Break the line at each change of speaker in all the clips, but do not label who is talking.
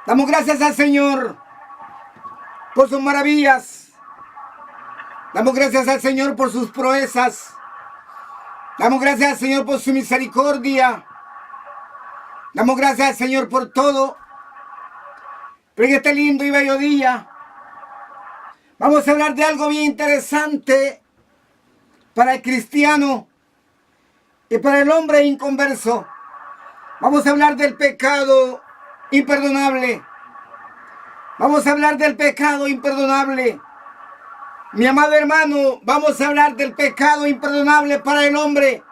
Damos gracias al Señor por sus maravillas. Damos gracias al Señor por sus proezas. Damos gracias al Señor por su misericordia. Damos gracias al Señor por todo. Pero en este lindo y bello día vamos a hablar de algo bien interesante para el cristiano y para el hombre inconverso. Vamos a hablar del pecado imperdonable. Vamos a hablar del pecado imperdonable. Mi amado hermano, vamos a hablar del pecado imperdonable para el hombre,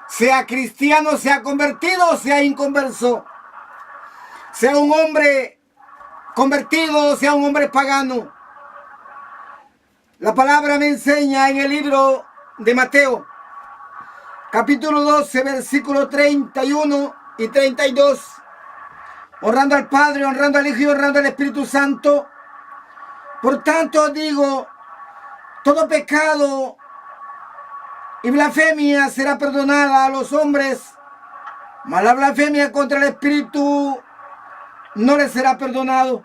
sea cristiano, sea convertido o sea inconverso, sea un hombre convertido o sea un hombre pagano. La palabra me enseña en el libro de Mateo, capítulo 12, versículo 31 y 32, honrando al Padre, honrando al Hijo y honrando al Espíritu Santo. Por tanto digo, todo pecado y blasfemia será perdonada a los hombres, mas la blasfemia contra el Espíritu no le será perdonado.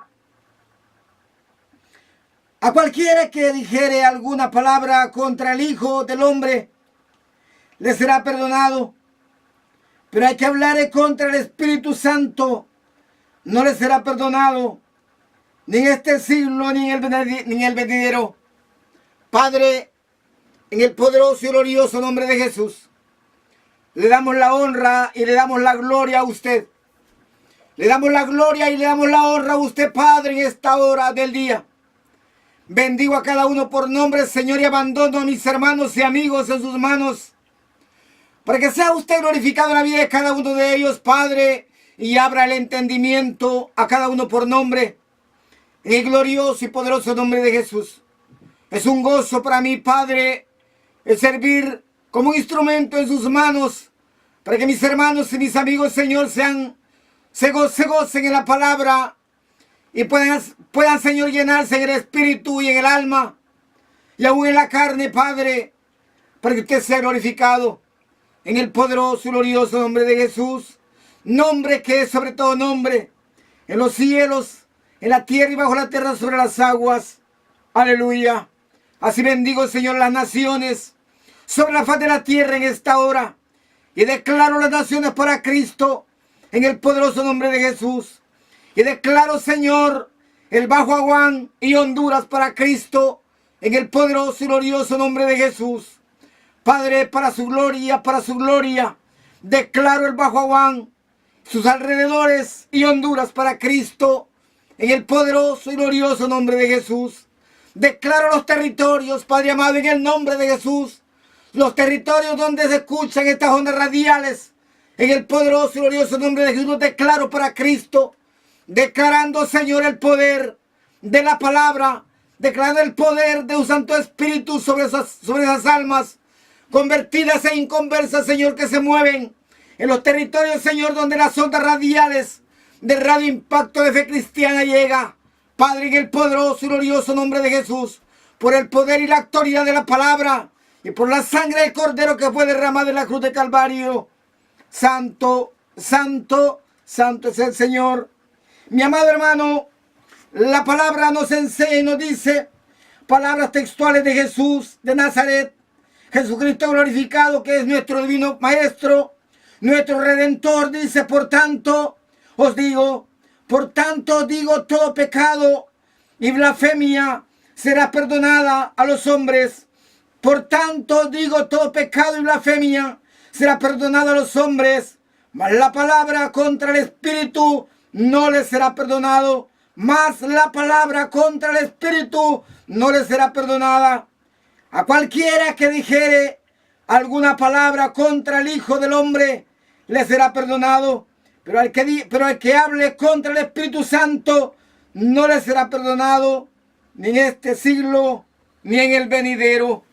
A cualquiera que dijere alguna palabra contra el Hijo del Hombre, le será perdonado. Pero hay que hablar contra el Espíritu Santo, no le será perdonado, ni en este siglo, ni en el venidero. Padre, en el poderoso y glorioso nombre de Jesús, le damos la honra y le damos la gloria a usted. Le damos la gloria y le damos la honra a usted, Padre, en esta hora del día. Bendigo a cada uno por nombre, Señor, y abandono a mis hermanos y amigos en sus manos, para que sea usted glorificado en la vida de cada uno de ellos, Padre, y abra el entendimiento a cada uno por nombre, en el glorioso y poderoso nombre de Jesús. Es un gozo para mí, Padre, el servir como un instrumento en sus manos, para que mis hermanos y mis amigos, Señor, se gocen en la palabra y puedan, Señor, llenarse en el espíritu y en el alma y aún en la carne, Padre, para que usted sea glorificado en el poderoso y glorioso nombre de Jesús, nombre que es sobre todo nombre, en los cielos, en la tierra y bajo la tierra, sobre las aguas. Aleluya. Así bendigo, Señor, las naciones sobre la faz de la tierra en esta hora. Y declaro las naciones para Cristo en el poderoso nombre de Jesús. Y declaro, Señor, el Bajo Aguán y Honduras para Cristo en el poderoso y glorioso nombre de Jesús. Padre, para su gloria, declaro el Bajo Aguán, sus alrededores y Honduras para Cristo en el poderoso y glorioso nombre de Jesús. Declaro los territorios, Padre amado, en el nombre de Jesús. Los territorios donde se escuchan estas ondas radiales, en el poderoso y glorioso nombre de Jesús, los declaro para Cristo. Declarando, Señor, el poder de la palabra. Declarando el poder de un Santo Espíritu sobre esas almas convertidas e inconversas, Señor, que se mueven en los territorios, Señor, donde las ondas radiales de Radio Impacto de Fe Cristiana llega. Padre, en el poderoso y glorioso nombre de Jesús, por el poder y la autoridad de la palabra y por la sangre del Cordero que fue derramada en la cruz de Calvario. Santo, santo, santo es el Señor. Mi amado hermano, la palabra nos enseña y nos dice, palabras textuales de Jesús de Nazaret, Jesucristo glorificado, que es nuestro divino Maestro, nuestro Redentor. Dice, por tanto, todo pecado y blasfemia será perdonada a los hombres. Por tanto, todo pecado y blasfemia será perdonado a los hombres, mas la palabra contra el Espíritu no les será perdonado. Mas la palabra contra el Espíritu no les será perdonada. A cualquiera que dijere alguna palabra contra el Hijo del Hombre, le será perdonado. Pero al que hable contra el Espíritu Santo, no le será perdonado, ni en este siglo, ni en el venidero.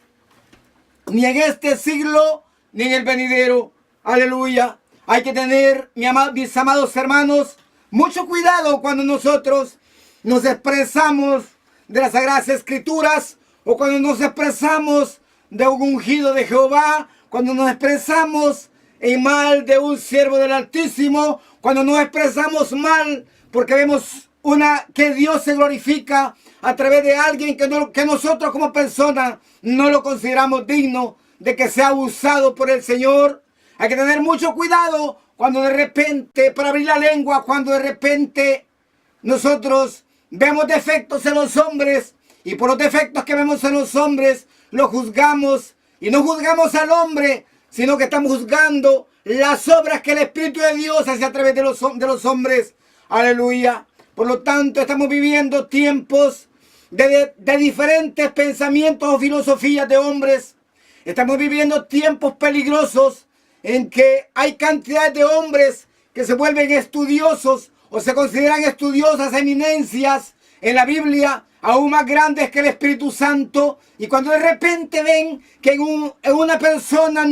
Ni en este siglo, ni en el venidero. Aleluya. Hay que tener, mis amados hermanos, mucho cuidado cuando nosotros nos expresamos de las Sagradas Escrituras, o cuando nos expresamos de un ungido de Jehová, cuando nos expresamos en mal de un siervo del Altísimo, cuando nos expresamos mal porque vemos que Dios se glorifica a través de alguien que nosotros como personas no lo consideramos digno de que sea usado por el Señor. Hay que tener mucho cuidado cuando de repente, para abrir la lengua, cuando de repente nosotros vemos defectos en los hombres y por los defectos que vemos en los hombres los juzgamos y no juzgamos al hombre, sino que estamos juzgando las obras que el Espíritu de Dios hace a través de los hombres. Aleluya. Por lo tanto, estamos viviendo tiempos de diferentes pensamientos o filosofías de hombres. Estamos viviendo tiempos peligrosos en que hay cantidad de hombres que se vuelven estudiosos o se consideran estudiosas eminencias en la Biblia, aún más grandes que el Espíritu Santo. Y cuando de repente ven que en una persona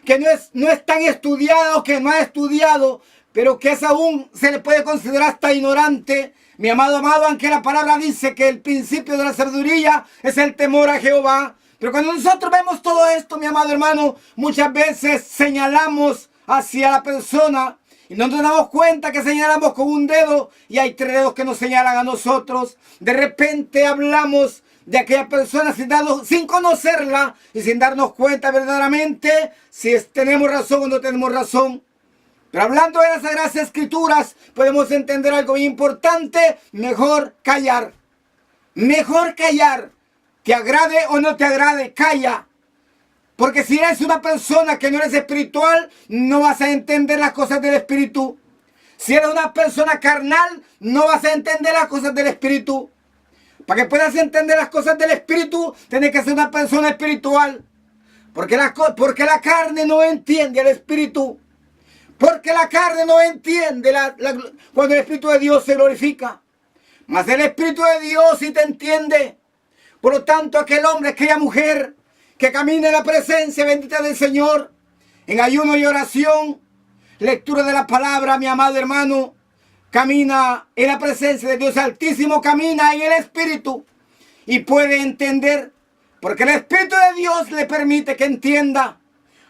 que no es tan estudiada o que no ha estudiado, pero que es aún se le puede considerar hasta ignorante. Mi amado, aunque la palabra dice que el principio de la sabiduría es el temor a Jehová. Pero cuando nosotros vemos todo esto, mi amado hermano, muchas veces señalamos hacia la persona y no nos damos cuenta que señalamos con un dedo y hay 3 dedos que nos señalan a nosotros. De repente hablamos de aquella persona sin conocerla y sin darnos cuenta verdaderamente si tenemos razón o no tenemos razón. Pero hablando de las Sagradas Escrituras, podemos entender algo importante. Mejor callar. Mejor callar. Te agrade o no te agrade, calla. Porque si eres una persona que no eres espiritual, no vas a entender las cosas del Espíritu. Si eres una persona carnal, no vas a entender las cosas del Espíritu. Para que puedas entender las cosas del Espíritu, tienes que ser una persona espiritual. Porque la carne no entiende al Espíritu. Porque la carne no entiende cuando el Espíritu de Dios se glorifica. Mas el Espíritu de Dios sí te entiende. Por lo tanto, aquel hombre, aquella mujer que camina en la presencia bendita del Señor, en ayuno y oración, lectura de la palabra, mi amado hermano, camina en la presencia de Dios Altísimo, camina en el Espíritu y puede entender, porque el Espíritu de Dios le permite que entienda.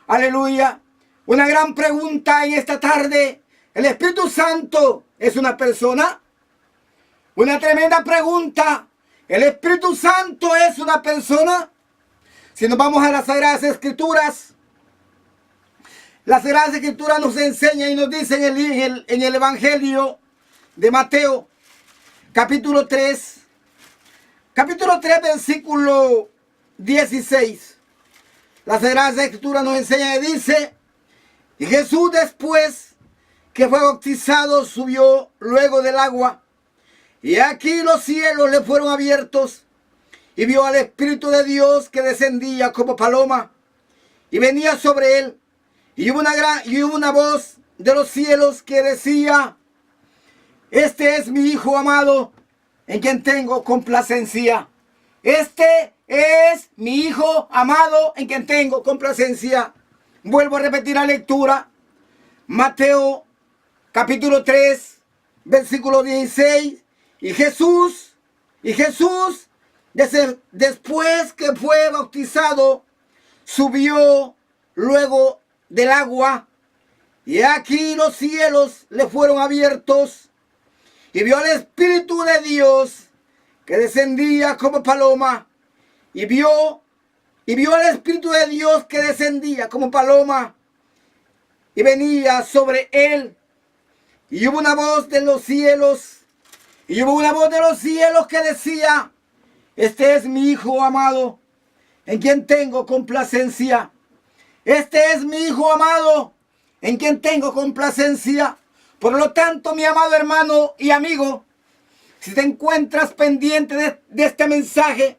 Aleluya. Una gran pregunta en esta tarde. ¿El Espíritu Santo es una persona? Una tremenda pregunta. ¿El Espíritu Santo es una persona? Si nos vamos a las Sagradas Escrituras, las Sagradas Escrituras nos enseñan y nos dicen en el Evangelio de Mateo, capítulo 3, versículo 16. Las Sagradas Escrituras nos enseñan y dice: y Jesús, después que fue bautizado, subió luego del agua. Y aquí los cielos le fueron abiertos, y vio al Espíritu de Dios que descendía como paloma, y venía sobre él. Y hubo una voz de los cielos que decía: este es mi Hijo amado, en quien tengo complacencia. Este es mi Hijo amado, en quien tengo complacencia. Vuelvo a repetir la lectura. Mateo capítulo 3, versículo 16. Y Jesús, después que fue bautizado, subió luego del agua. Y aquí los cielos le fueron abiertos. Y vio al Espíritu de Dios que descendía como paloma. Y vio al Espíritu de Dios que descendía como paloma y venía sobre él. Y hubo una voz de los cielos. Y hubo una voz de los cielos que decía: este es mi Hijo amado, en quien tengo complacencia. Este es mi Hijo amado, en quien tengo complacencia. Por lo tanto, mi amado hermano y amigo, si te encuentras pendiente de este mensaje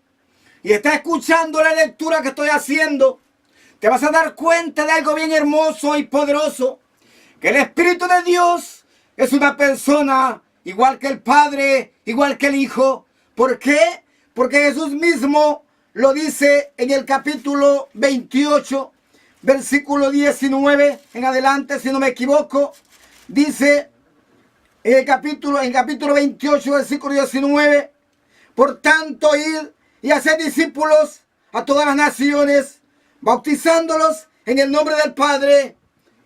y estás escuchando la lectura que estoy haciendo, te vas a dar cuenta de algo bien hermoso y poderoso, que el Espíritu de Dios es una persona igual que el Padre, igual que el Hijo. ¿Por qué? Porque Jesús mismo lo dice en el capítulo 28, versículo 19 en adelante, si no me equivoco. Dice en capítulo 28, versículo 19: por tanto, id y haced discípulos a todas las naciones, bautizándolos en el nombre del Padre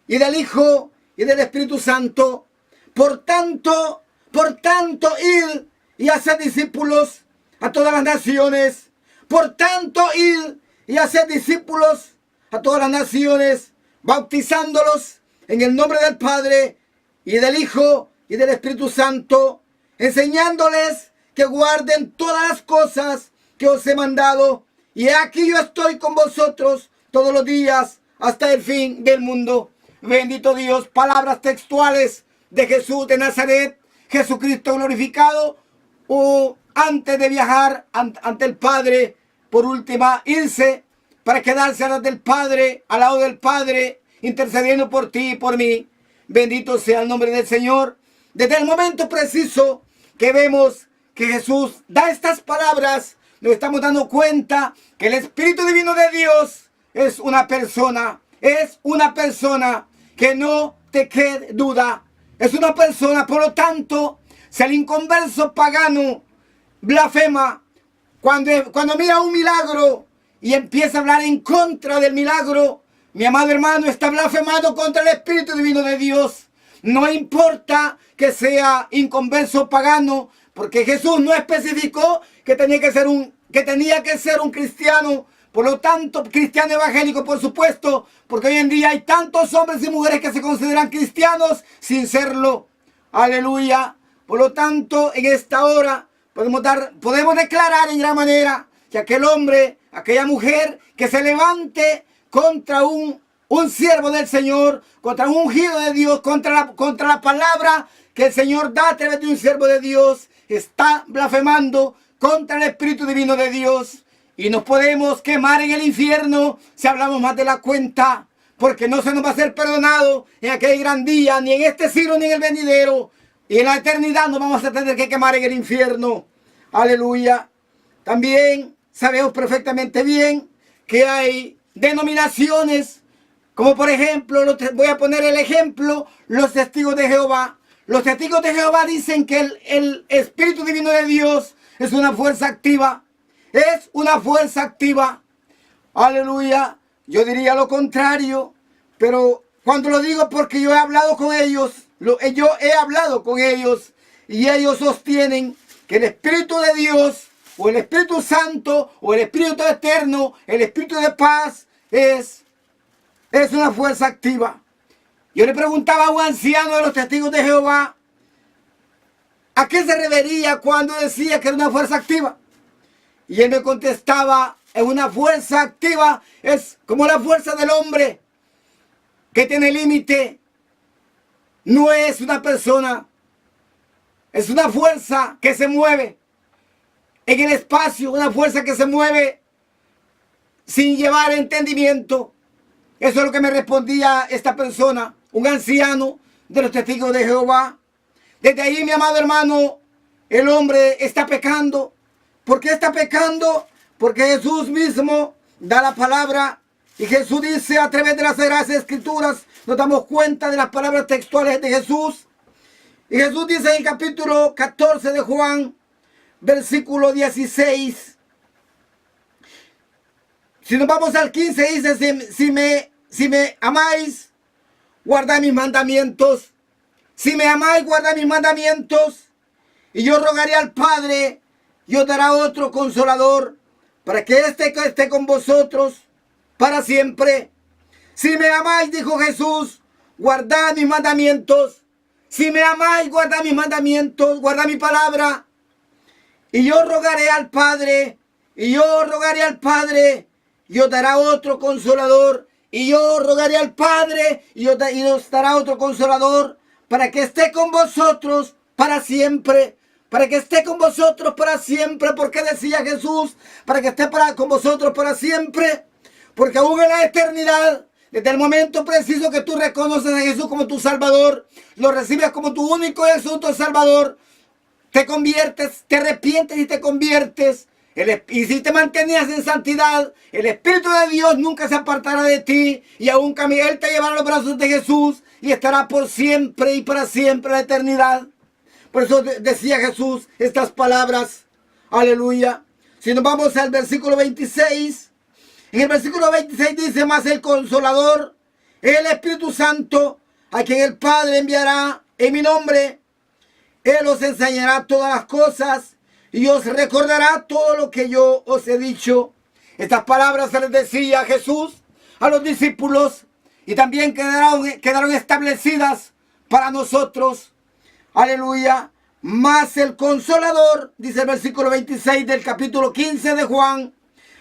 y del Hijo y del Espíritu Santo. Por tanto, Por tanto, id y haced discípulos a todas las naciones. Por tanto, id y haced discípulos a todas las naciones, bautizándolos en el nombre del Padre y del Hijo y del Espíritu Santo, enseñándoles que guarden todas las cosas que os he mandado. Y aquí yo estoy con vosotros todos los días hasta el fin del mundo. Bendito Dios. Palabras textuales de Jesús de Nazaret, Jesucristo glorificado, o antes de viajar ante el Padre, por última, irse para quedarse al lado del Padre, al lado del Padre, intercediendo por ti y por mí. Bendito sea el nombre del Señor. Desde el momento preciso que vemos que Jesús da estas palabras, nos estamos dando cuenta que el Espíritu Divino de Dios es una persona que no te quede duda. Es una persona, por lo tanto, si el inconverso pagano blasfema, cuando mira un milagro y empieza a hablar en contra del milagro, mi amado hermano, está blasfemando contra el Espíritu Divino de Dios. No importa que sea inconverso pagano, porque Jesús no especificó que tenía que ser un cristiano. Por lo tanto, cristiano evangélico, por supuesto, porque hoy en día hay tantos hombres y mujeres que se consideran cristianos sin serlo. Aleluya. Por lo tanto, en esta hora podemos declarar en gran manera que aquel hombre, aquella mujer que se levante contra un siervo del Señor, contra un ungido de Dios, contra la palabra que el Señor da a través de un siervo de Dios, está blasfemando contra el Espíritu Divino de Dios. Y nos podemos quemar en el infierno si hablamos más de la cuenta, porque no se nos va a ser perdonado en aquel gran día, ni en este siglo, ni en el venidero. Y en la eternidad nos vamos a tener que quemar en el infierno. Aleluya. También sabemos perfectamente bien que hay denominaciones, como por ejemplo, voy a poner el ejemplo, los testigos de Jehová. Los testigos de Jehová dicen que el Espíritu Divino de Dios es una fuerza activa. Es una fuerza activa. Aleluya. Yo diría lo contrario, pero cuando lo digo porque yo he hablado con ellos, y ellos sostienen que el Espíritu de Dios, o el Espíritu Santo, o el Espíritu Eterno, el Espíritu de paz, es una fuerza activa. Yo le preguntaba a un anciano de los testigos de Jehová, ¿a qué se refería cuando decía que era una fuerza activa? Y él me contestaba, es una fuerza activa, es como la fuerza del hombre que tiene límite. No es una persona, es una fuerza que se mueve en el espacio, una fuerza que se mueve sin llevar entendimiento. Eso es lo que me respondía esta persona, un anciano de los testigos de Jehová. Desde ahí, mi amado hermano, el hombre está pecando. ¿Por qué está pecando? Porque Jesús mismo da la palabra y Jesús dice a través de las Sagradas Escrituras, nos damos cuenta de las palabras textuales de Jesús. Y Jesús dice en el capítulo 14 de Juan, versículo 16. Si nos vamos al 15, dice, si me amáis, guardad mis mandamientos. Si me amáis, guardad mis mandamientos. Y yo rogaré al Padre, y os dará otro consolador, para que esté con vosotros para siempre. Si me amáis, dijo Jesús, guardad mis mandamientos. Si me amáis, guardad mis mandamientos, guardad mi palabra. Y yo rogaré al Padre, y os dará otro consolador. Y yo rogaré al Padre, y os dará otro consolador, para que esté con vosotros para siempre. Para que esté con vosotros para siempre. ¿Por qué decía Jesús? Para que esté con vosotros para siempre. Porque aún en la eternidad, desde el momento preciso que tú reconoces a Jesús como tu Salvador, lo recibes como tu único y absoluto Salvador, te conviertes, te arrepientes y te conviertes. Y si te mantenías en santidad, el Espíritu de Dios nunca se apartará de ti. Y aún Él te llevará a los brazos de Jesús y estará por siempre y para siempre en la eternidad. Por eso decía Jesús estas palabras. Aleluya. Si nos vamos al versículo 26. En el versículo 26 dice, más el Consolador, el Espíritu Santo, a quien el Padre enviará en mi nombre. Él os enseñará todas las cosas y os recordará todo lo que yo os he dicho. Estas palabras se les decía Jesús a los discípulos y también quedaron establecidas para nosotros. Aleluya. Mas el Consolador, dice el versículo 26 del capítulo 15 de Juan,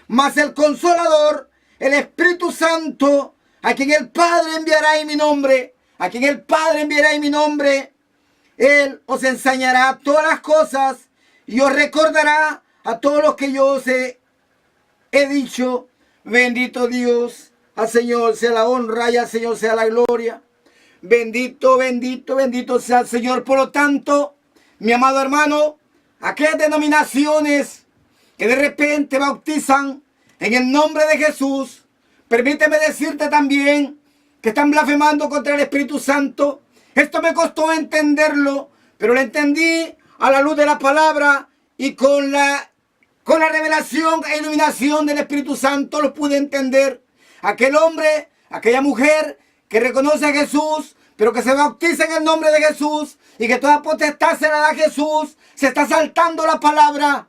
mas el Consolador, el Espíritu Santo, a quien el Padre enviará en mi nombre, a quien el Padre enviará en mi nombre, Él os enseñará todas las cosas y os recordará a todos los que yo os he dicho. Bendito Dios, al Señor sea la honra y al Señor sea la gloria. Bendito, bendito, bendito sea el Señor. Por lo tanto, mi amado hermano, aquellas denominaciones que de repente bautizan en el nombre de Jesús, permíteme decirte también que están blasfemando contra el Espíritu Santo. Esto me costó entenderlo, pero lo entendí a la luz de la palabra y con la revelación e iluminación del Espíritu Santo lo pude entender. Aquel hombre, aquella mujer que reconoce a Jesús, pero que se bautiza en el nombre de Jesús y que toda potestad se la da a Jesús, se está saltando la palabra.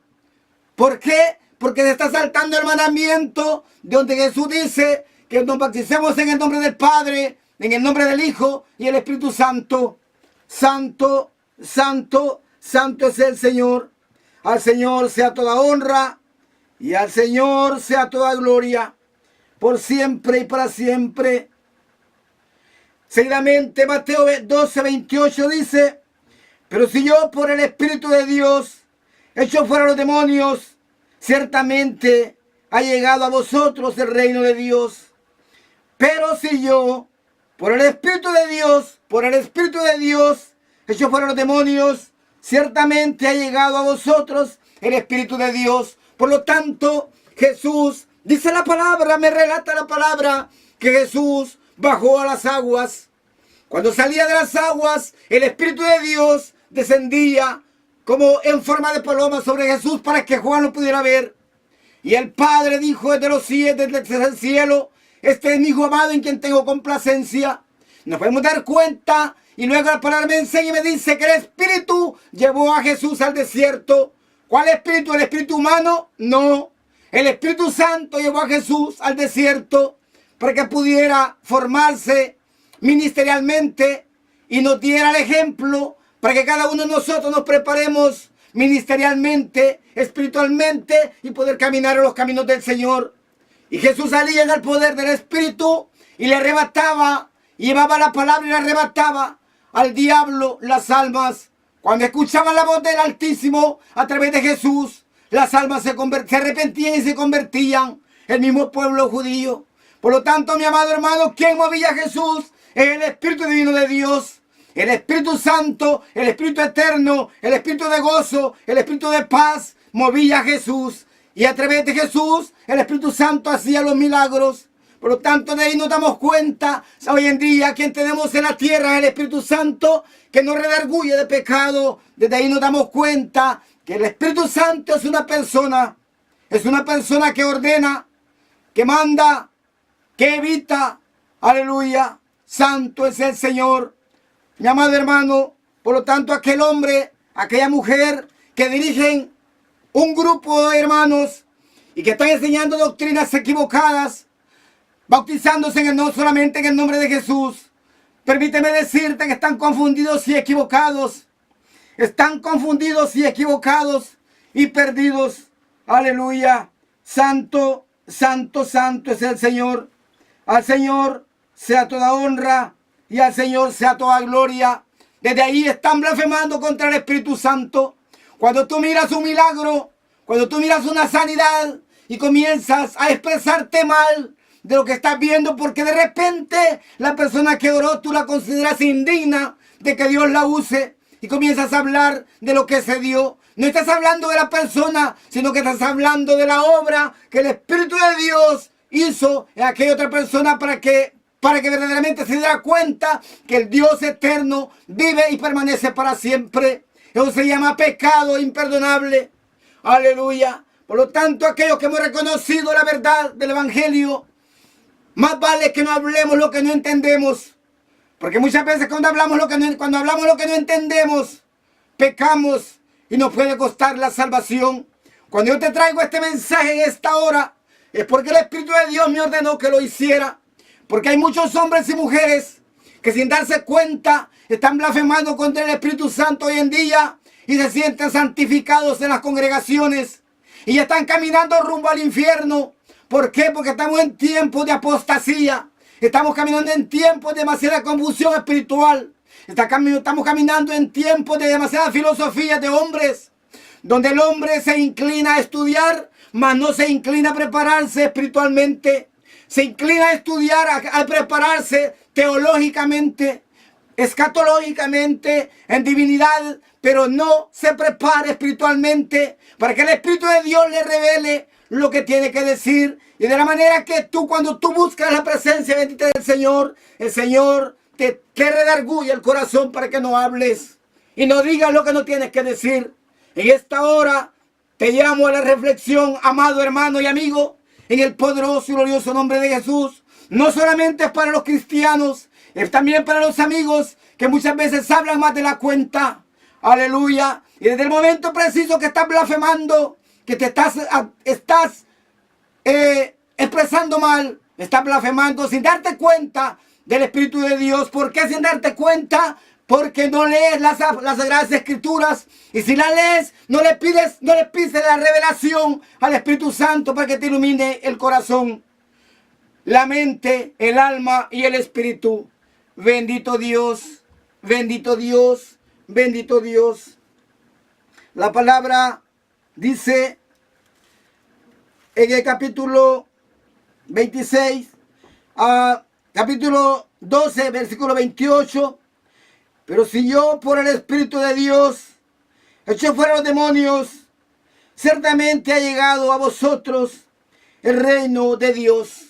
¿Por qué? Porque se está saltando el mandamiento de donde Jesús dice que nos bauticemos en el nombre del Padre, en el nombre del Hijo y el Espíritu Santo. Santo, santo, santo es el Señor. Al Señor sea toda honra y al Señor sea toda gloria por siempre y para siempre. Seguidamente Mateo 12:28 dice: pero si yo por el Espíritu de Dios echo fuera los demonios, ciertamente ha llegado a vosotros el reino de Dios. Pero si yo por el Espíritu de Dios echo fuera los demonios, ciertamente ha llegado a vosotros el Espíritu de Dios. Por lo tanto, Jesús, dice la palabra, me relata la palabra, que Jesús bajó a las aguas. Cuando salía de las aguas, el Espíritu de Dios descendía como en forma de paloma sobre Jesús para que Juan lo pudiera ver. Y el Padre dijo desde los cielos, desde el cielo: este es mi Hijo amado en quien tengo complacencia. Nos podemos dar cuenta. Y luego la palabra me enseña y me dice que el Espíritu llevó a Jesús al desierto. ¿Cuál Espíritu? ¿El Espíritu humano? No. El Espíritu Santo llevó a Jesús al desierto para que pudiera formarse ministerialmente y nos diera el ejemplo para que cada uno de nosotros nos preparemos ministerialmente, espiritualmente y poder caminar en los caminos del Señor. Y Jesús salía en el poder del Espíritu y le arrebataba, llevaba la palabra y le arrebataba al diablo las almas. Cuando escuchaban la voz del Altísimo a través de Jesús, las almas se arrepentían y se convertían, el mismo pueblo judío. Por lo tanto, mi amado hermano, ¿quién movía a Jesús? El Espíritu Divino de Dios, el Espíritu Santo, el Espíritu Eterno, el Espíritu de gozo, el Espíritu de paz, movía a Jesús. Y a través de Jesús, el Espíritu Santo hacía los milagros. Por lo tanto, de ahí nos damos cuenta, hoy en día, quien tenemos en la tierra es el Espíritu Santo, que nos redarguye de pecado. Desde ahí nos damos cuenta que el Espíritu Santo es una persona que ordena, que manda, que evita. Aleluya, santo es el Señor. Mi amado hermano, por lo tanto, aquel hombre, aquella mujer que dirigen un grupo de hermanos y que están enseñando doctrinas equivocadas, bautizándose no solamente en el nombre de Jesús. Permíteme decirte que están confundidos y equivocados. Están confundidos y equivocados y perdidos. Aleluya. Santo, santo, santo es el Señor. Al Señor sea toda honra y al Señor sea toda gloria. Desde ahí están blasfemando contra el Espíritu Santo. Cuando tú miras un milagro, cuando tú miras una sanidad y comienzas a expresarte mal de lo que estás viendo, porque de repente la persona que oró tú la consideras indigna de que Dios la use y comienzas a hablar de lo que se dio. No estás hablando de la persona, sino que estás hablando de la obra que el Espíritu de Dios hizo en aquella otra persona para que verdaderamente se diera cuenta que el Dios eterno vive y permanece para siempre. Eso se llama pecado imperdonable. Aleluya. Por lo tanto, aquellos que hemos reconocido la verdad del Evangelio, más vale que no hablemos lo que no entendemos. Porque muchas veces cuando hablamos lo que no entendemos, pecamos y nos puede costar la salvación. Cuando yo te traigo este mensaje en esta hora, es porque el Espíritu de Dios me ordenó que lo hiciera. Porque hay muchos hombres y mujeres que sin darse cuenta están blasfemando contra el Espíritu Santo hoy en día y se sienten santificados en las congregaciones y están caminando rumbo al infierno. ¿Por qué? Porque estamos en tiempos de apostasía. Estamos caminando en tiempos de demasiada confusión espiritual. Estamos caminando en tiempos de demasiada filosofía de hombres, donde el hombre se inclina a estudiar, mas no se inclina a prepararse espiritualmente. Se inclina a estudiar, a prepararse teológicamente, escatológicamente, en divinidad, pero no se prepara espiritualmente para que el Espíritu de Dios le revele lo que tiene que decir. Y de la manera que cuando tú buscas la presencia bendita del Señor, el Señor te redarguye el corazón para que no hables y no digas lo que no tienes que decir. En esta hora te llamo a la reflexión, amado hermano y amigo, en el poderoso y glorioso nombre de Jesús. No solamente es para los cristianos, es también para los amigos que muchas veces hablan más de la cuenta. Aleluya. Y desde el momento preciso que estás blasfemando, que te estás expresando mal, estás blasfemando sin darte cuenta del Espíritu de Dios. ¿Por qué sin darte cuenta? Porque no lees las Sagradas Escrituras. Y si las lees, no le pides la revelación al Espíritu Santo para que te ilumine el corazón, la mente, el alma y el espíritu. Bendito Dios, bendito Dios, bendito Dios. La palabra dice en el capítulo 26, capítulo 12, versículo 28. Pero si yo por el Espíritu de Dios echo fuera los demonios, ciertamente ha llegado a vosotros el reino de Dios.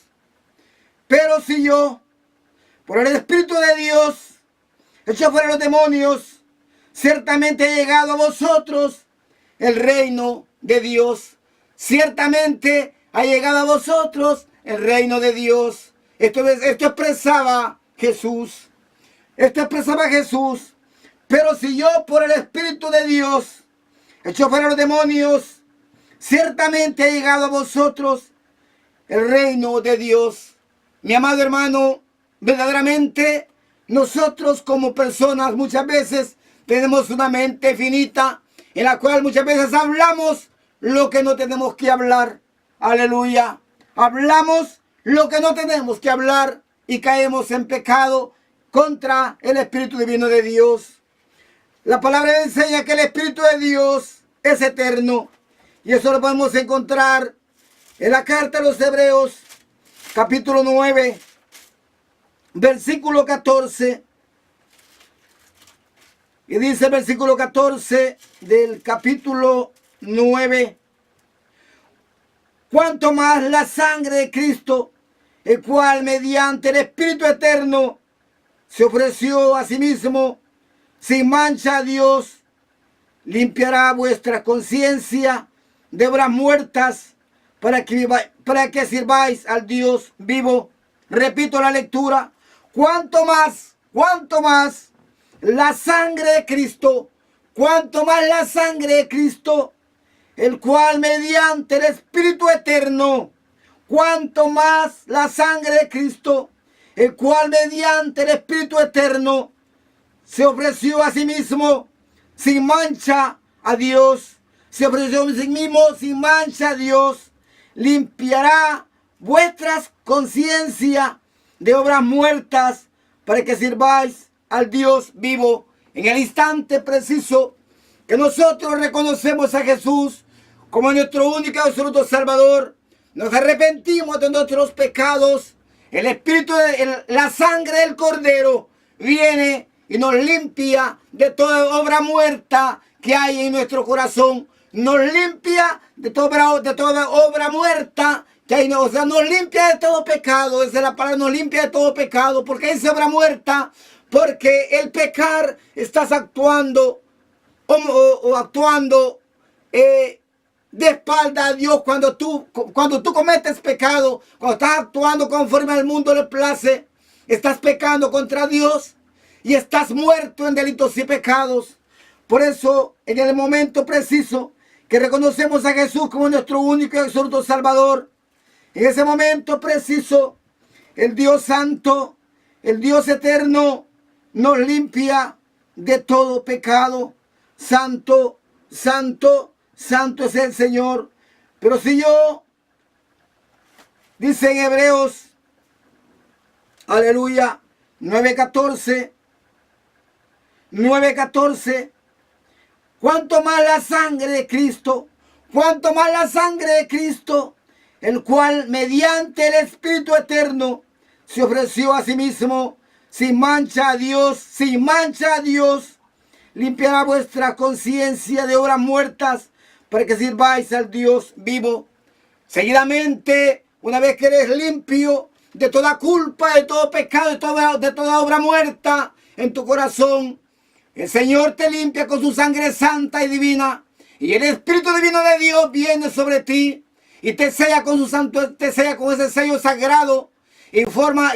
Pero si yo por el Espíritu de Dios echo fuera los demonios, ciertamente ha llegado a vosotros el reino de Dios. Ciertamente ha llegado a vosotros el reino de Dios. Esto expresaba Jesús. Esto expresaba Jesús. Pero si yo por el Espíritu de Dios echo fuera los demonios, ciertamente ha llegado a vosotros el reino de Dios. Mi amado hermano, verdaderamente nosotros como personas muchas veces tenemos una mente finita en la cual muchas veces hablamos lo que no tenemos que hablar. Aleluya. Hablamos lo que no tenemos que hablar y caemos en pecado contra el Espíritu Divino de Dios. La palabra enseña que el Espíritu de Dios es eterno. Y eso lo podemos encontrar en la carta a los Hebreos, capítulo 9, versículo 14. Y dice el versículo 14 del capítulo 9. Cuanto más la sangre de Cristo, el cual mediante el Espíritu eterno se ofreció a sí mismo sin mancha a Dios, limpiará vuestra conciencia de obras muertas para que sirváis al Dios vivo. Repito la lectura. Cuanto más la sangre de Cristo, cuanto más la sangre de Cristo, el cual mediante el Espíritu eterno, cuanto más la sangre de Cristo, el cual mediante el Espíritu eterno se ofreció a sí mismo sin mancha a Dios, se ofreció a sí mismo sin mancha a Dios, limpiará vuestras conciencias de obras muertas para que sirváis al Dios vivo. En el instante preciso que nosotros reconocemos a Jesús como nuestro único y absoluto Salvador, nos arrepentimos de nuestros pecados, el Espíritu, la sangre del Cordero viene y nos limpia de toda obra muerta que hay en nuestro corazón. Nos limpia de toda obra muerta que hay, o sea, nos limpia de todo pecado. Esa es la palabra, nos limpia de todo pecado. ¿Por qué es obra muerta? Porque el pecar estás actuando o actuando de espalda a Dios. Cuando tú cometes pecado, cuando estás actuando conforme al mundo le place, estás pecando contra Dios y estás muerto en delitos y pecados. Por eso, en el momento preciso que reconocemos a Jesús como nuestro único y absoluto Salvador, en ese momento preciso, el Dios Santo, el Dios Eterno, nos limpia de todo pecado. Santo, santo, santo es el Señor. Pero si yo, dice en Hebreos, aleluya, 9:14, cuanto más la sangre de Cristo, cuanto más la sangre de Cristo, el cual mediante el Espíritu Eterno se ofreció a sí mismo sin mancha a Dios, limpiará vuestra conciencia de obras muertas para que sirváis al Dios vivo. Seguidamente, una vez que eres limpio de toda culpa, de todo pecado, de toda obra muerta en tu corazón, el Señor te limpia con su sangre santa y divina, y el Espíritu Divino de Dios viene sobre ti y te sella con su santo, te sella con ese sello sagrado y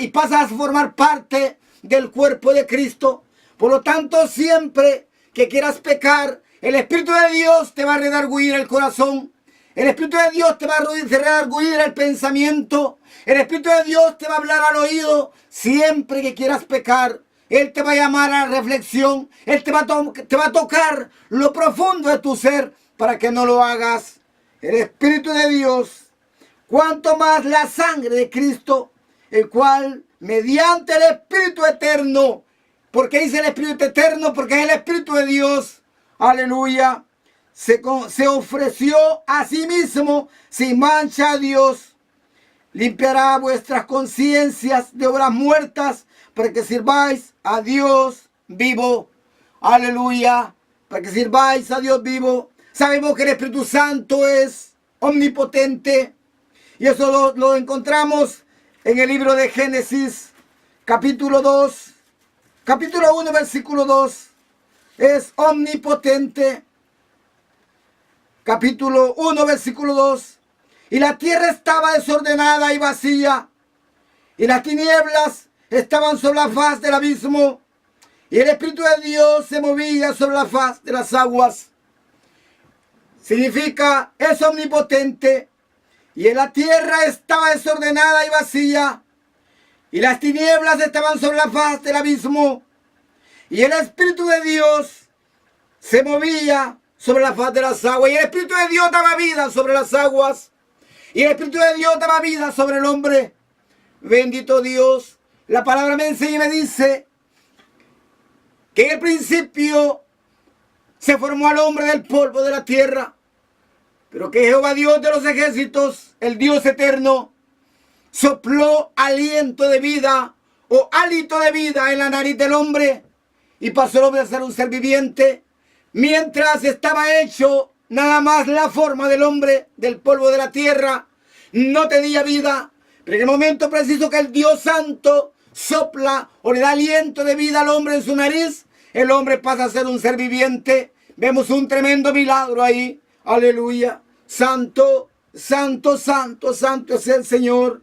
pasas a formar parte del cuerpo de Cristo. Por lo tanto, siempre que quieras pecar, el Espíritu de Dios te va a redarguir el corazón. El Espíritu de Dios te va a redarguir el pensamiento. El Espíritu de Dios te va a hablar al oído siempre que quieras pecar. Él te va a llamar a la reflexión. Él te va a tocar lo profundo de tu ser para que no lo hagas. El Espíritu de Dios, cuanto más la sangre de Cristo, el cual mediante el Espíritu Eterno, porque dice el Espíritu Eterno, porque es el Espíritu de Dios, aleluya, se ofreció a sí mismo sin mancha a Dios, limpiará vuestras conciencias de obras muertas para que sirváis a Dios vivo. Aleluya, para que sirváis a Dios vivo. Sabemos que el Espíritu Santo es omnipotente y eso lo encontramos en el libro de Génesis, capítulo 1, versículo 2. Es omnipotente. Capítulo 1, versículo 2. Y la tierra estaba desordenada y vacía, y las tinieblas estaban sobre la faz del abismo, y el Espíritu de Dios se movía sobre la faz de las aguas. Significa, es omnipotente, y en la tierra estaba desordenada y vacía, y las tinieblas estaban sobre la faz del abismo, y el Espíritu de Dios se movía sobre la faz de las aguas, y el Espíritu de Dios daba vida sobre las aguas, y el Espíritu de Dios daba vida sobre el hombre. Bendito Dios. La palabra me enseña y me dice que en el principio se formó al hombre del polvo de la tierra, pero que Jehová Dios de los ejércitos, el Dios eterno, sopló aliento de vida o hálito de vida en la nariz del hombre y pasó el hombre a ser un ser viviente, mientras estaba hecho nada más la forma del hombre del polvo de la tierra, no tenía vida. Pero en el momento preciso que el Dios Santo sopla o le da aliento de vida al hombre en su nariz, el hombre pasa a ser un ser viviente. Vemos un tremendo milagro ahí. Aleluya. Santo, santo, santo, santo es el Señor.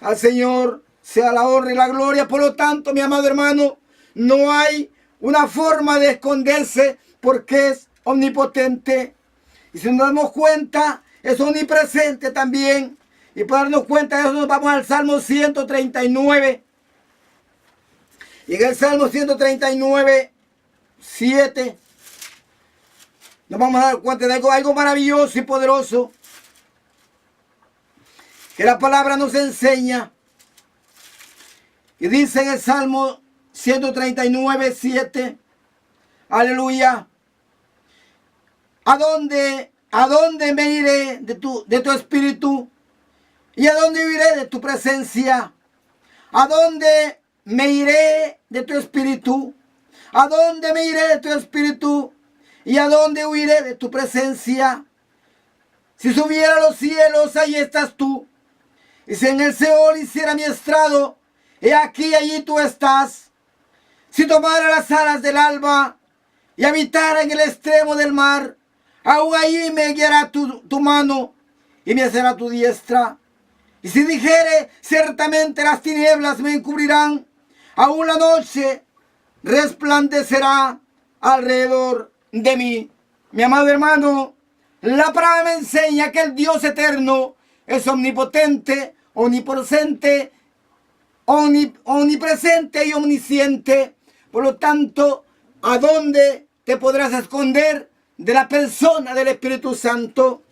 Al Señor sea la honra y la gloria. Por lo tanto, mi amado hermano, no hay una forma de esconderse porque es omnipotente. Y si nos damos cuenta, es omnipresente también. Y para darnos cuenta de eso nos vamos al Salmo 139. Y en el Salmo 139, 7, nos vamos a dar cuenta de algo maravilloso y poderoso que la palabra nos enseña. Y dice en el Salmo 139, 7, aleluya. ¿A dónde me iré de tu espíritu? ¿Y a dónde huiré de tu presencia? ¿A dónde me iré de tu espíritu? ¿A dónde me iré de tu espíritu? ¿Y a dónde huiré de tu presencia? Si subiera a los cielos, ahí estás tú. Y si en el Seol hiciera mi estrado, he aquí, allí tú estás. Si tomara las alas del alba y habitara en el extremo del mar, aún allí me guiará tu mano y me asirá tu diestra. Y si dijere, ciertamente las tinieblas me encubrirán, aún la noche resplandecerá alrededor de mí. Mi amado hermano, la palabra me enseña que el Dios eterno es omnipotente, omnipresente, omnipresente y omnisciente. Por lo tanto, ¿a dónde te podrás esconder de la persona del Espíritu Santo?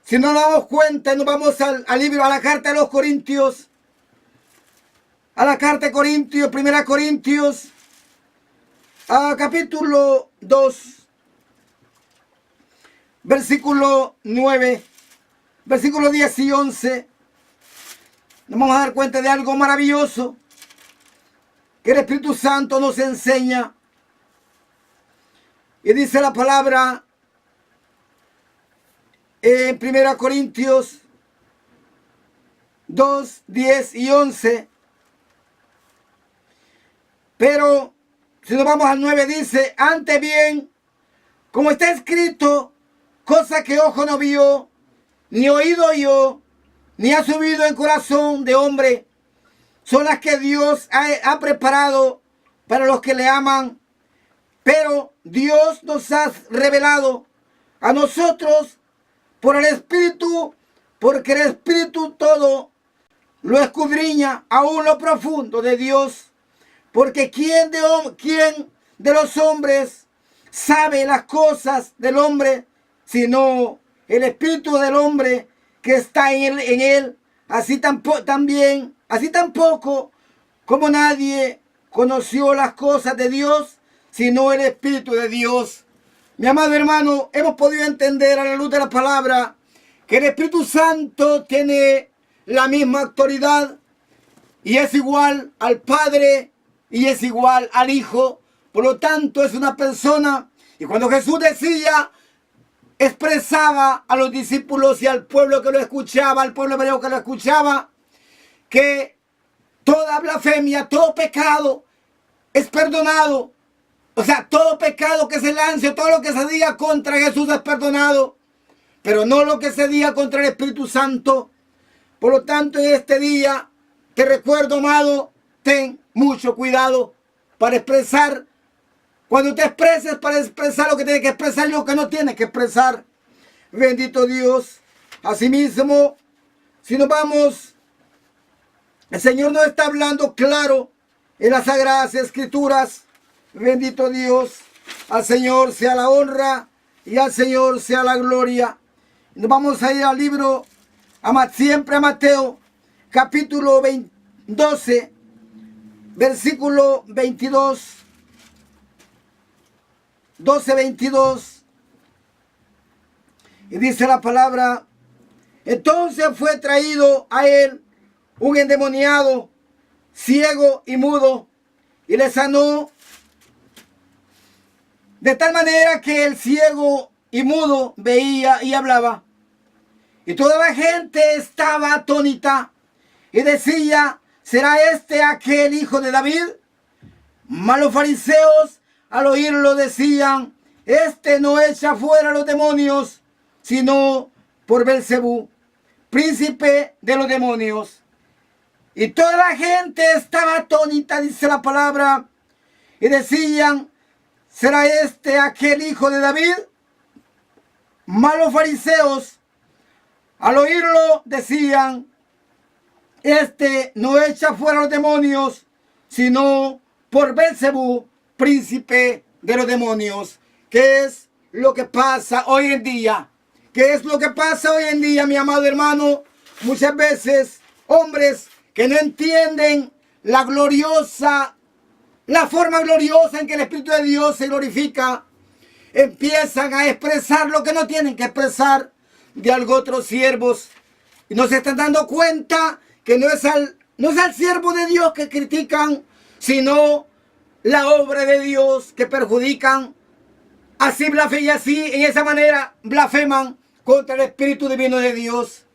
Si no nos damos cuenta, nos vamos al libro, a la carta de los Corintios, a la carta de Corintios, 1 Corintios, capítulo 2, versículo 9, versículo 10 y 11, nos vamos a dar cuenta de algo maravilloso que el Espíritu Santo nos enseña. Y dice la palabra en 1 Corintios 2, 10 y 11. Pero si nos vamos al 9, dice: antes bien, como está escrito, cosa que ojo no vio, ni oído oyó, ni ha subido en corazón de hombre, son las que Dios ha preparado para los que le aman. Pero Dios nos ha revelado a nosotros por el Espíritu, porque el Espíritu todo lo escudriña, aún lo profundo de Dios. Porque ¿quién de los hombres sabe las cosas del hombre, sino el Espíritu del hombre que está en él? Así tampoco como nadie conoció las cosas de Dios, sino el Espíritu de Dios. Mi amado hermano, hemos podido entender a la luz de la palabra que el Espíritu Santo tiene la misma autoridad y es igual al Padre y es igual al Hijo. Por lo tanto, es una persona. Y cuando Jesús decía, expresaba a los discípulos y al pueblo que lo escuchaba, al pueblo hebreo que lo escuchaba, que toda blasfemia, todo pecado es perdonado. O sea, todo pecado que se lance, todo lo que se diga contra Jesús es perdonado, pero no lo que se diga contra el Espíritu Santo. Por lo tanto, en este día te recuerdo, amado, ten mucho cuidado para expresar. Cuando te expreses, para expresar lo que tienes que expresar y lo que no tienes que expresar. Bendito Dios. Asimismo, si nos vamos, el Señor nos está hablando claro en las Sagradas Escrituras. Bendito Dios. Al Señor sea la honra y al Señor sea la gloria. Nos vamos a ir al libro, siempre a Mateo, capítulo 12, versículo 22. 12, 22. Y dice la palabra: entonces fue traído a él un endemoniado, ciego y mudo, y le sanó, de tal manera que el ciego y mudo veía y hablaba. Y toda la gente estaba atónita y decía: ¿será este aquel hijo de David? Mas los fariseos al oírlo decían: este no echa fuera los demonios, sino por Belcebú, príncipe de los demonios. Y toda la gente estaba atónita, dice la palabra, y decían: ¿será este aquel hijo de David? Mas los fariseos al oírlo decían: este no echa fuera los demonios, sino por Belcebú, príncipe de los demonios. ¿Qué es lo que pasa hoy en día? ¿Qué es lo que pasa hoy en día, mi amado hermano? Muchas veces hombres que no entienden la forma gloriosa en que el Espíritu de Dios se glorifica, empiezan a expresar lo que no tienen que expresar de algo otros siervos, y no se están dando cuenta que no es al siervo de Dios que critican, sino la obra de Dios que perjudican. Así blasfeman, y así en esa manera blasfeman contra el Espíritu Divino de Dios.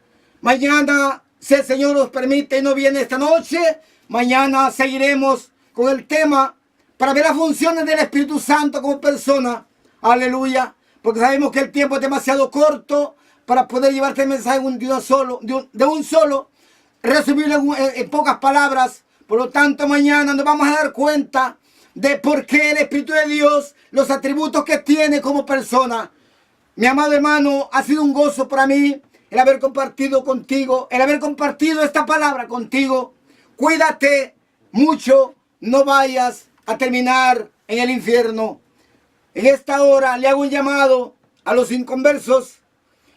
Mañana, si el Señor nos permite y no viene esta noche, mañana seguiremos con el tema para ver las funciones del Espíritu Santo como persona. Aleluya. Porque sabemos que el tiempo es demasiado corto para poder llevarte el mensaje de un solo, resumirlo en pocas palabras. Por lo tanto, mañana nos vamos a dar cuenta de por qué el Espíritu de Dios, los atributos que tiene como persona. Mi amado hermano, ha sido un gozo para mí el haber compartido contigo, el haber compartido esta palabra contigo. Cuídate mucho, no vayas a terminar en el infierno. En esta hora le hago un llamado a los inconversos,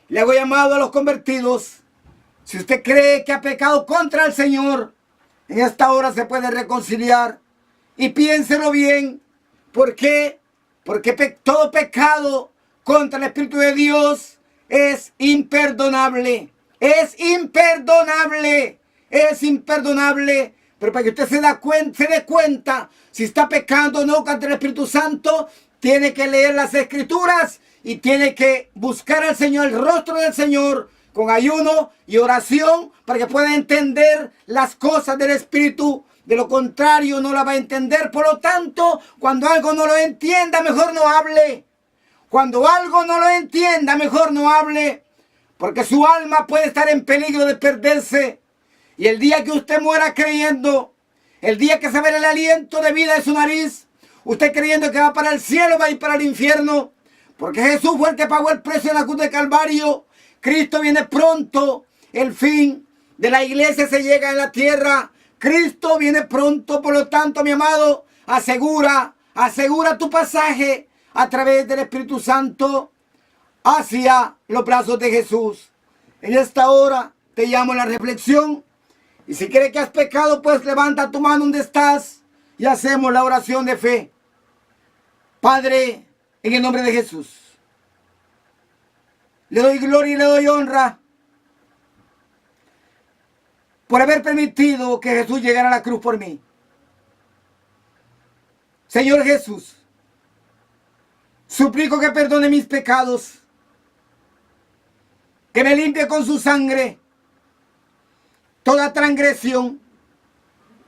le hago llamado a los convertidos. Si usted cree que ha pecado contra el Señor, en esta hora se puede reconciliar. Y piénselo bien. ¿Por qué? Porque todo pecado contra el Espíritu de Dios es imperdonable. Es imperdonable. Es imperdonable. Pero para que usted se dé cuenta si está pecando o no contra el Espíritu Santo, tiene que leer las Escrituras y tiene que buscar al Señor, el rostro del Señor, con ayuno y oración, para que pueda entender las cosas del Espíritu. De lo contrario, no la va a entender. Por lo tanto, cuando algo no lo entienda, mejor no hable. Cuando algo no lo entienda, mejor no hable. Porque su alma puede estar en peligro de perderse. Y el día que usted muera creyendo, el día que se ve el aliento de vida de su nariz, usted creyendo que va para el cielo, va a ir para el infierno. Porque Jesús fue el que pagó el precio en la cruz de Calvario. Cristo viene pronto. El fin de la iglesia se llega en la tierra. Cristo viene pronto. Por lo tanto, mi amado, asegura tu pasaje a través del Espíritu Santo hacia los brazos de Jesús. En esta hora te llamo a la reflexión. Y si crees que has pecado, pues levanta tu mano donde estás y hacemos la oración de fe. Padre, en el nombre de Jesús, le doy gloria y le doy honra por haber permitido que Jesús llegara a la cruz por mí. Señor Jesús, suplico que perdone mis pecados, que me limpie con su sangre toda transgresión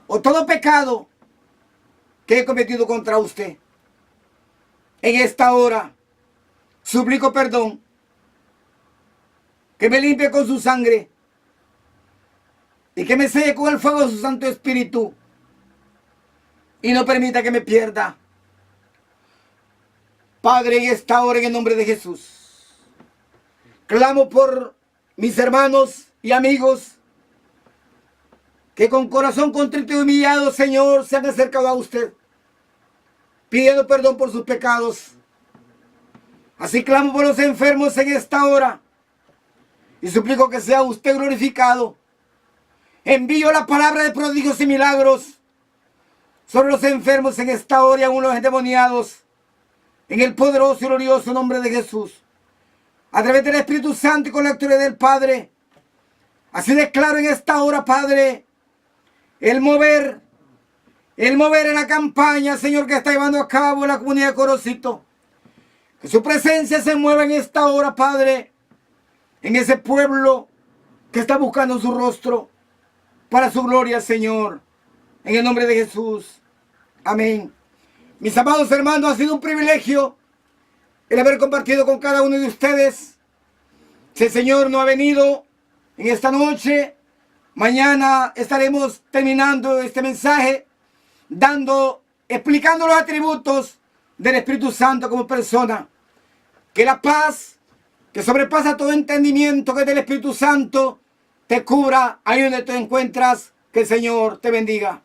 o todo pecado que he cometido contra usted. En esta hora suplico perdón, que me limpie con su sangre y que me selle con el fuego de su Santo Espíritu y no permita que me pierda. Padre, en esta hora, en el nombre de Jesús, clamo por mis hermanos y amigos que con corazón contrito y humillado, Señor, se han acercado a usted, pidiendo perdón por sus pecados. Así clamo por los enfermos en esta hora y suplico que sea usted glorificado. Envío la palabra de prodigios y milagros sobre los enfermos en esta hora y aún los endemoniados, en el poderoso y glorioso nombre de Jesús, a través del Espíritu Santo y con la autoridad del Padre. Así declaro en esta hora, Padre, el mover en la campaña, Señor, que está llevando a cabo la comunidad de Corocito. Que su presencia se mueva en esta hora, Padre, en ese pueblo que está buscando su rostro para su gloria, Señor. En el nombre de Jesús. Amén. Mis amados hermanos, ha sido un privilegio el haber compartido con cada uno de ustedes. Si el Señor no ha venido en esta noche, mañana estaremos terminando este mensaje, explicando los atributos del Espíritu Santo como persona. Que la paz, que sobrepasa todo entendimiento, que es del Espíritu Santo, te cubra ahí donde te encuentras. Que el Señor te bendiga.